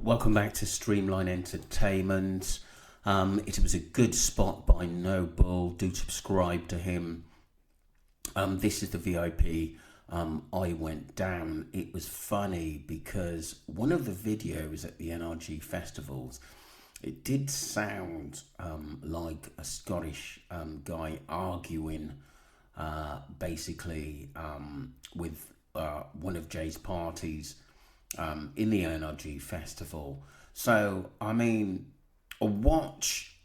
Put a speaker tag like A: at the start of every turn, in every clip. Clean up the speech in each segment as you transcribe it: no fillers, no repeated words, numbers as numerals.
A: Welcome back to Streamline Entertainment. It was a good spot by Noble. Do subscribe to him. This is the VIP. I went down. It was funny because one of the videos at the NRG festivals, it did sound like a Scottish guy arguing basically with one of Jay's parties in the NRG festival. So, I mean, a watch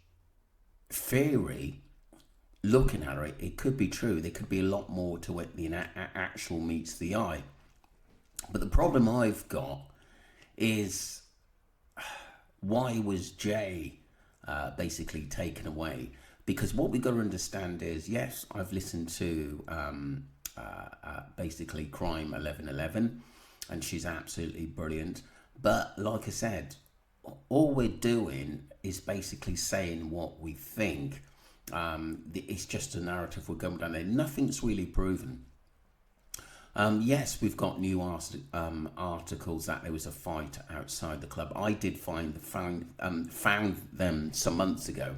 A: theory, looking at it, it could be true. There could be a lot more to it than actual meets the eye. But the problem I've got is, why was Jay basically taken away? Because what we got to understand is, yes, I've listened to basically Crime 1111, and she's absolutely brilliant. But like I said, all we're doing is basically saying what we think. It's just a narrative we're going down there. Nothing's really proven. Yes, we've got new articles that there was a fight outside the club. I did found them some months ago,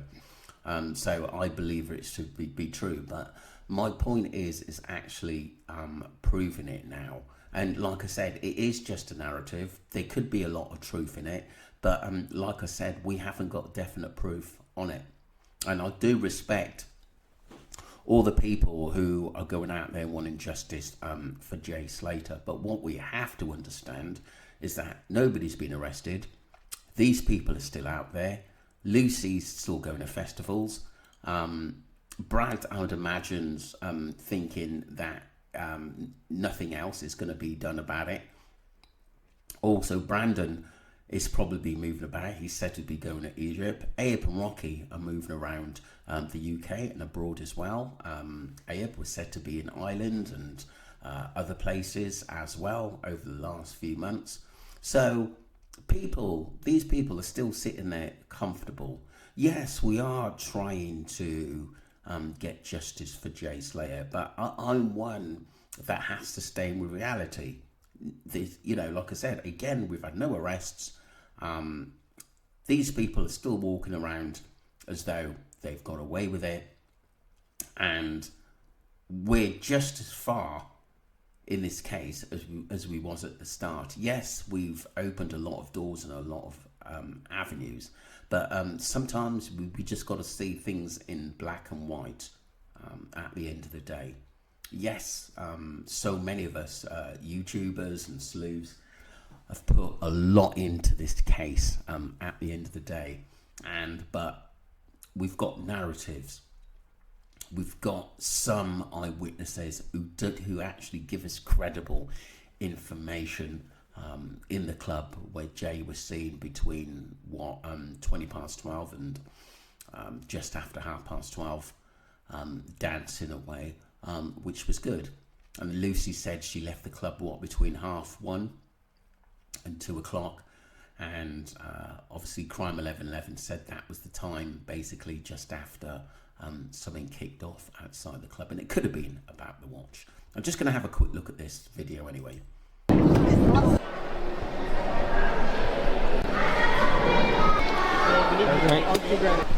A: so I believe it should be true. But my point is actually proving it now. And like I said, it is just a narrative. There could be a lot of truth in it, but like I said, we haven't got definite proof on it. And I do respect all the people who are going out there wanting justice for Jay Slater. But what we have to understand is that nobody's been arrested. These people are still out there. Lucy's still going to festivals. Brad, I would imagine, thinking that nothing else is going to be done about it. Also, Brandon is probably moving about. He's said to be going to Egypt. Abe and Rocky are moving around the UK and abroad as well. Abe was said to be in Ireland and other places as well over the last few months. So these people are still sitting there comfortable. Yes, we are trying to get justice for Jay Slater, but I'm one that has to stay with reality. Like I said, again, we've had no arrests. These people are still walking around as though they've got away with it, and we're just as far in this case as we was at the start. Yes, we've opened a lot of doors and a lot of avenues, but sometimes we just got to see things in black and white at the end of the day. Yes, so many of us YouTubers and sleuths have put a lot into this case at the end of the day, but we've got narratives. We've got some eyewitnesses who actually give us credible information in the club where Jay was seen between 12 and just after 12:30, dancing away, which was good. And Lucy said she left the club between 1:30 and 2:00, and obviously Crime 1111 said that was the time, basically just after something kicked off outside the club, and it could have been about the watch. I'm just going to have a quick look at this video anyway.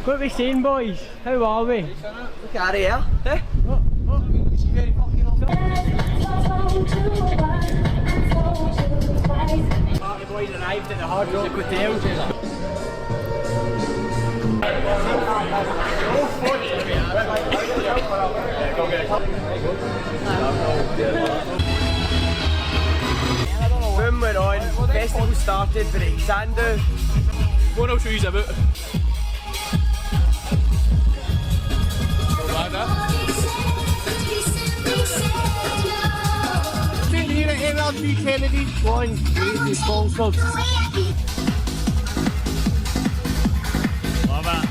B: What are we seeing, boys? How are we?
C: Look at it here. Eh?
B: The boys arrived at the Hard Rock Hotel.
C: Boom, we're on. Festival started for Sandu.
D: What else are you about?
B: Been here at MLG Kennedy. One, great sponsored.
D: Love it.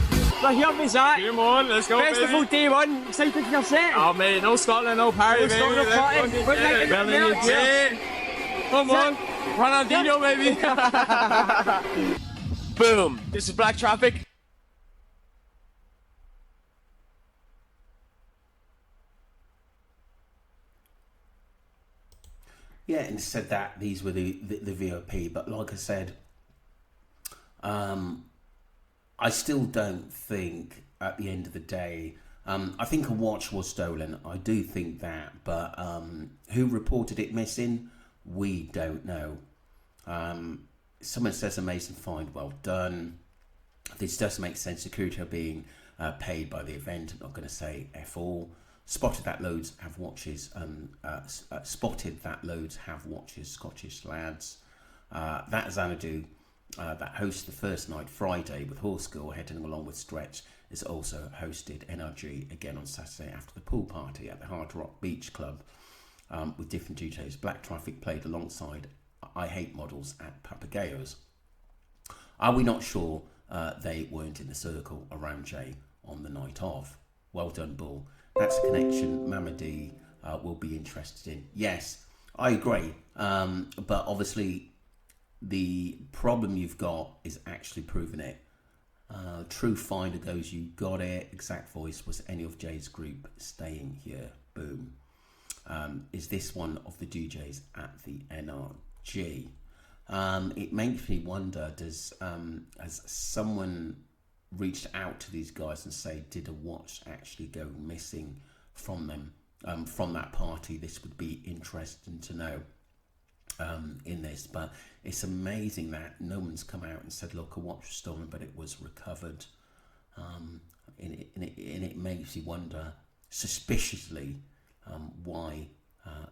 B: Well, here we Zach.
D: Come on, let's go,
B: Festival
D: baby.
B: day one. Excited for your set?
D: Oh mate, no Scotland, no party,
B: No
D: baby.
B: Scotland, no party.
D: Let's
B: What
D: get
B: night
D: it.
B: is it?
D: Belly and
B: Yeah.
D: jet. Come on, Ronaldinho, baby.
C: Boom. This is Black Traffic.
A: Yeah, and said that these were the VIP, but like I said, I still don't think at the end of the day, I think a watch was stolen. I do think that, but who reported it missing? We don't know. Someone says amazing find, well done. This does make sense. Security are being paid by the event. I'm not going to say F all. Spotted that loads have watches. Scottish lads. That Xanadu that hosts the first night Friday with Horse Girl heading along with Stretch is also hosted NRG again on Saturday after the pool party at the Hard Rock Beach Club with different DJs. Black Traffic played alongside I Hate Models at Papagayos. Are we not sure they weren't in the circle around Jay on the night of? Well done, Bull. That's a connection Mamadi will be interested in. Yes, I agree. But obviously the problem you've got is actually proving it. True Finder goes, you got it. Exact Voice, was any of Jay's group staying here? Boom. Is this one of the DJs at the NRG? It makes me wonder, has someone reached out to these guys and say, did a watch actually go missing from them, from that party? This would be interesting to know in this, but it's amazing that no one's come out and said, look, a watch was stolen, but it was recovered. And it makes you wonder, suspiciously, why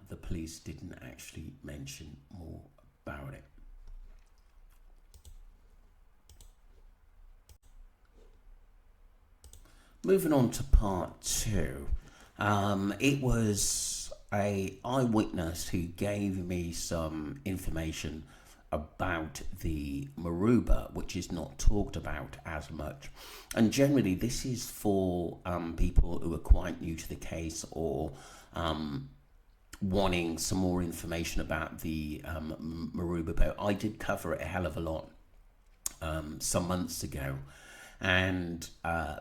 A: the police didn't actually mention more about it. Moving on to part two, it was a eyewitness who gave me some information about the maruba, which is not talked about as much. And generally, this is for people who are quite new to the case or wanting some more information about the maruba boat. I did cover it a hell of a lot some months ago. And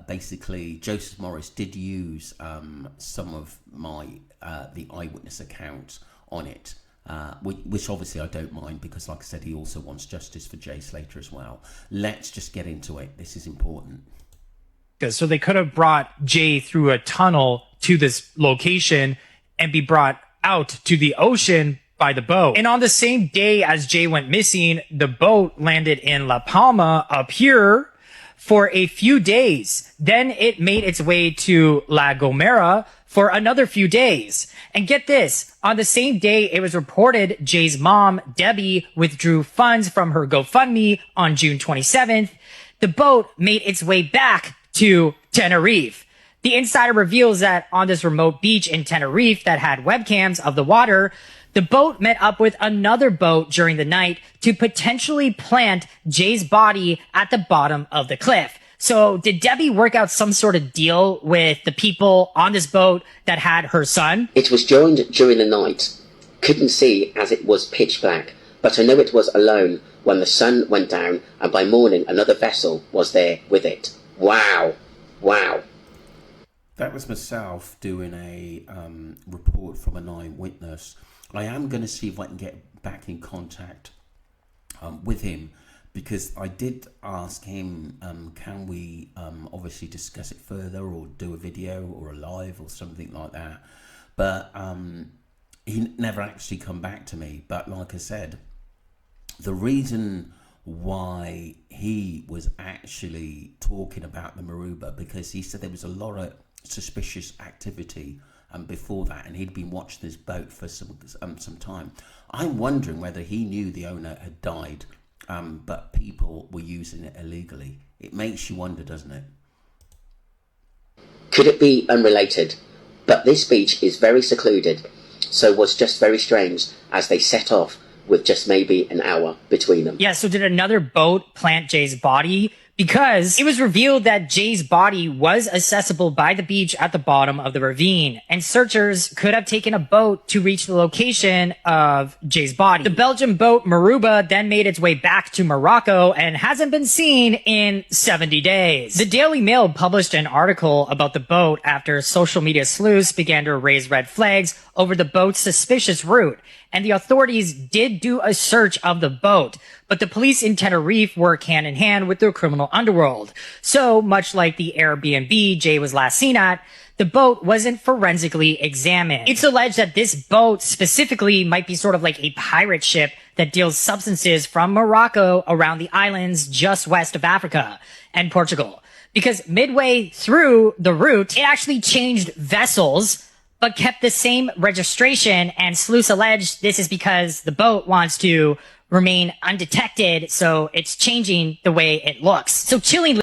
A: basically, Joseph Morris did use some of my the eyewitness account on it, which obviously I don't mind because, like I said, he also wants justice for Jay Slater as well. Let's just get into it. This is important.
E: So they could have brought Jay through a tunnel to this location and be brought out to the ocean by the boat. And on the same day as Jay went missing, the boat landed in La Palma up here for a few days. Then it made its way to La Gomera for another few days. And get this, on the same day it was reported Jay's mom, Debbie, withdrew funds from her GoFundMe on June 27th. The boat made its way back to Tenerife. The insider reveals that on this remote beach in Tenerife that had webcams of the water, the boat met up with another boat during the night to potentially plant Jay's body at the bottom of the cliff. So did Debbie work out some sort of deal with the people on this boat that had her son?
F: It was joined during the night. Couldn't see as it was pitch black, but I know it was alone when the sun went down, and by morning another vessel was there with it. Wow. Wow.
A: That was myself doing a report from an eyewitness. I am going to see if I can get back in contact with him, because I did ask him, can we obviously discuss it further or do a video or a live or something like that, but he never actually come back to me. But like I said, the reason why he was actually talking about the maruba, because he said there was a lot of suspicious activity before that, and he'd been watching this boat for some time. I'm wondering whether he knew the owner had died, but people were using it illegally. It makes you wonder, doesn't it?
F: Could it be unrelated? But this beach is very secluded, so was just very strange as they set off with just maybe an hour between them.
E: Yeah, so did another boat plant Jay's body? Because it was revealed that Jay's body was accessible by the beach at the bottom of the ravine, and searchers could have taken a boat to reach the location of Jay's body. The Belgian boat Maruba then made its way back to Morocco and hasn't been seen in 70 days. The Daily Mail published an article about the boat after social media sleuths began to raise red flags over the boat's suspicious route. and the authorities did do a search of the boat, but the police in Tenerife work hand in hand with the criminal underworld. So, much like the Airbnb Jay was last seen at, the boat wasn't forensically examined. It's alleged that this boat specifically might be sort of like a pirate ship that deals substances from Morocco around the islands just west of Africa and Portugal. Because midway through the route, it actually changed vessels, but kept the same registration, and sleuths allege this is because the boat wants to remain undetected, so it's changing the way it looks. So chilling.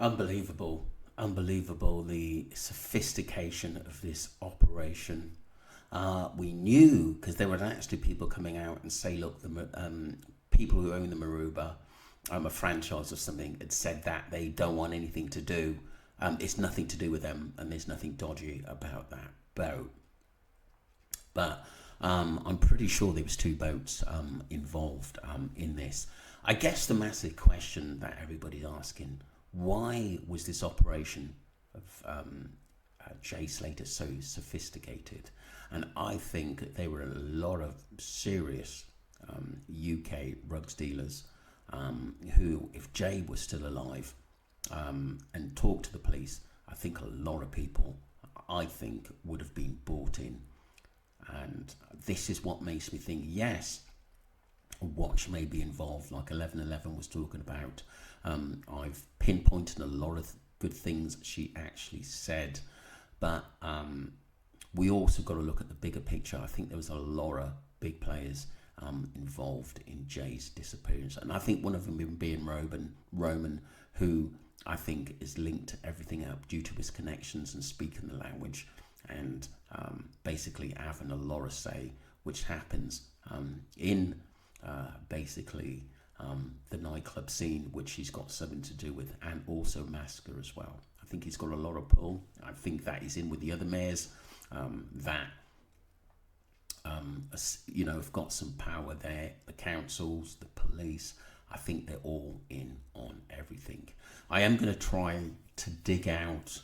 A: Unbelievable. Unbelievable, the sophistication of this operation. We knew, because there were actually people coming out and say, look, the people who own the Maruba, a franchise or something, had said that they don't want anything to do. It's nothing to do with them, and there's nothing dodgy about that boat. But I'm pretty sure there was 2 boats involved in this. I guess the massive question that everybody's asking, why was this operation of Jay Slater so sophisticated? And I think there were a lot of serious UK drugs dealers who, if Jay was still alive and talked to the police, I think a lot of people, I think, would have been bought in. And this is what makes me think, yes, a watch may be involved, like 1111 was talking about. I've pinpointed a lot of good things she actually said, but we also got to look at the bigger picture. I think there was a lot of big players involved in Jay's disappearance, and I think one of them being Roman, who I think is linked to everything up due to his connections and speaking the language, and basically having a lot of say, which happens in basically the nightclub scene, which he's got something to do with, and also Massacre as well. I think he's got a lot of pull. I think that he's in with the other mayors that have got some power there. The councils, the police, I think they're all in on everything. I am going to try to dig out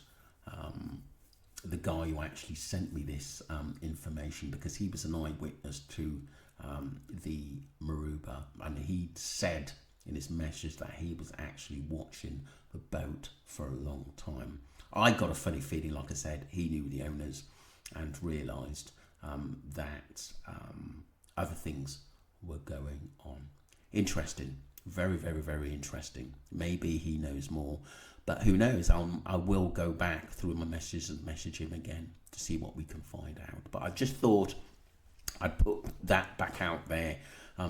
A: the guy who actually sent me this information, because he was an eyewitness to the Maruba, and he said in his message that he was actually watching the boat for a long time. I got a funny feeling, like I said, he knew the owners and realised that other things were going on. Interesting. Very, very, very interesting. Maybe he knows more, but who knows? I will go back through my messages and message him again to see what we can find out. But I just thought I'd put that back out there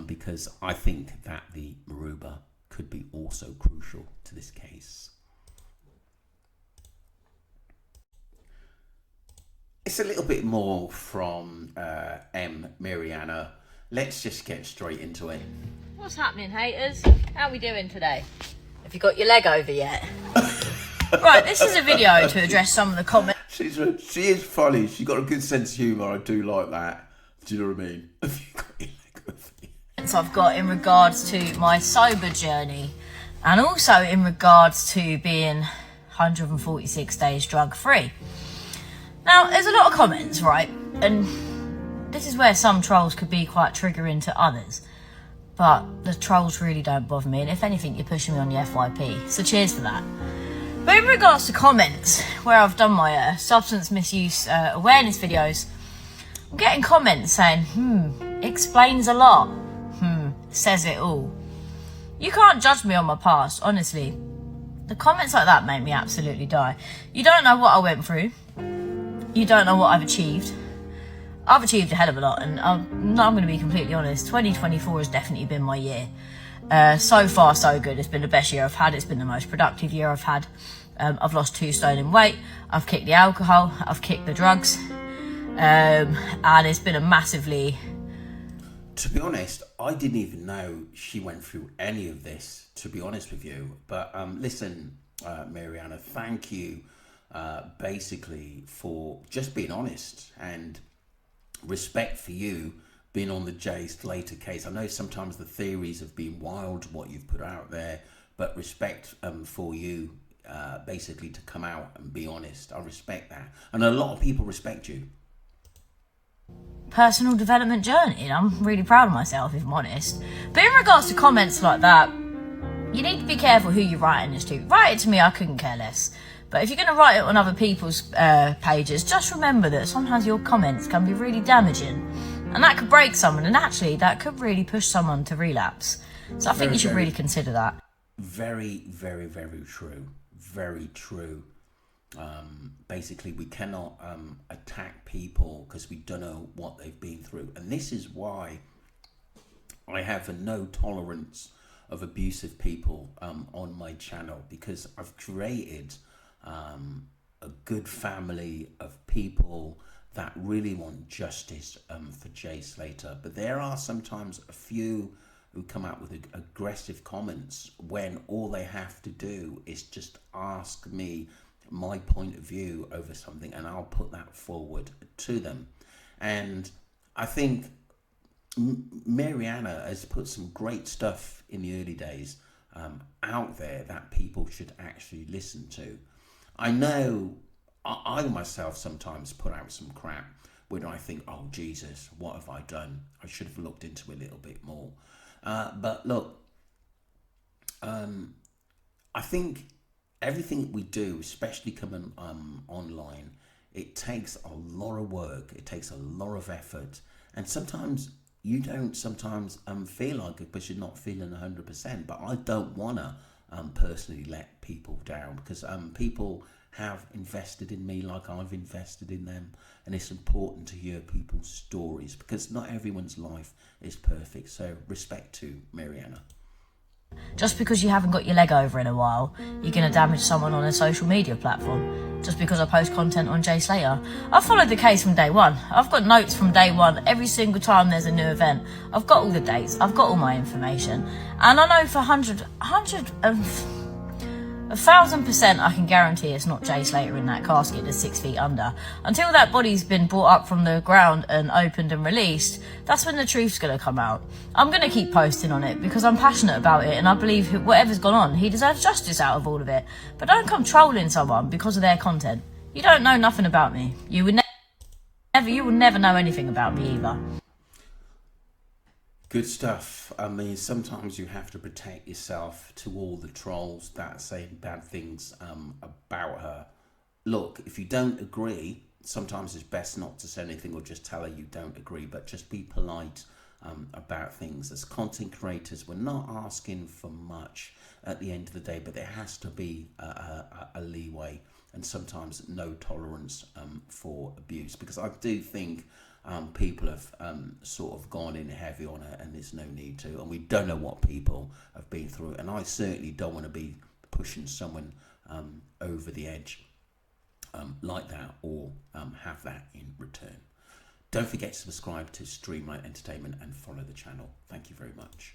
A: because I think that the Maruba could be also crucial to this case. It's a little bit more from Mariana. Let's just get straight into it.
G: What's happening, haters? How are we doing today? Have you got your leg over yet? Right, this is a video to address some of the comments.
A: She is funny. She's got a good sense of humour. I do like that. Do you know what I mean? Have you got your leg over yet?
G: I've got in regards to my sober journey, and also in regards to being 146 days drug free. Now, there's a lot of comments, right? And this is where some trolls could be quite triggering to others. But the trolls really don't bother me, and if anything, you're pushing me on the FYP. So cheers for that. But in regards to comments, where I've done my substance misuse awareness videos, I'm getting comments saying, explains a lot. Says it all. You can't judge me on my past, honestly. The comments like that make me absolutely die. You don't know what I went through. You don't know what I've achieved. I've achieved a hell of a lot, and I'm going to be completely honest. 2024 has definitely been my year. So far, so good. It's been the best year I've had. It's been the most productive year I've had. I've lost 2 stone in weight. I've kicked the alcohol. I've kicked the drugs. And it's been a massively...
A: To be honest, I didn't even know she went through any of this, to be honest with you. But listen, Mariana, thank you basically for just being honest, and respect for you being on the Jay Slater case. I know sometimes the theories have been wild, what you've put out there, but respect for you basically to come out and be honest. I respect that. And a lot of people respect you.
G: personal development journey, and I'm really proud of myself, if I'm honest. But in regards to comments like that, you need to be careful who you're writing this to. Write it to me, I couldn't care less. But if you're going to write it on other people's pages, just remember that sometimes your comments can be really damaging, and that could break someone, and actually that could really push someone to relapse. So I think you should really consider that.
A: Very, very, very true. Very true. Basically, we cannot attack people because we don't know what they've been through. And this is why I have a no tolerance of abusive people on my channel, because I've created a good family of people that really want justice for Jay Slater. But there are sometimes a few who come out with aggressive comments when all they have to do is just ask me my point of view over something, and I'll put that forward to them. And I think Mariana has put some great stuff in the early days out there that people should actually listen to. I know I myself sometimes put out some crap when I think, oh Jesus, what have I done? I should have looked into it a little bit more. But look, I think everything we do, especially coming online, it takes a lot of work, it takes a lot of effort, and sometimes you don't feel like it because you're not feeling 100%. But I don't want to personally let people down, because people have invested in me like I've invested in them, and it's important to hear people's stories because not everyone's life is perfect. So respect to Mariana.
G: Just because you haven't got your leg over in a while, you're going to damage someone on a social media platform. Just because I post content on Jay Slater. I've followed the case from day one. I've got notes from day one. Every single time there's a new event, I've got all the dates. I've got all my information. And I know for 1,000% I can guarantee it's not Jay Slater in that casket that's 6 feet under. Until that body's been brought up from the ground and opened and released, that's when the truth's going to come out. I'm going to keep posting on it because I'm passionate about it, and I believe whatever's gone on, he deserves justice out of all of it. But don't come trolling someone because of their content. You don't know nothing about me. You will never know anything about me either.
A: Good stuff. I mean, sometimes you have to protect yourself to all the trolls that say bad things about her. Look, if you don't agree, sometimes it's best not to say anything or just tell her you don't agree, but just be polite about things. As content creators, we're not asking for much at the end of the day, but there has to be a leeway and sometimes no tolerance for abuse, because I do think people have sort of gone in heavy on it, and there's no need to, and we don't know what people have been through, and I certainly don't want to be pushing someone over the edge like that, or have that in return. Don't forget to subscribe to Streamlight Entertainment and follow the channel. Thank you very much.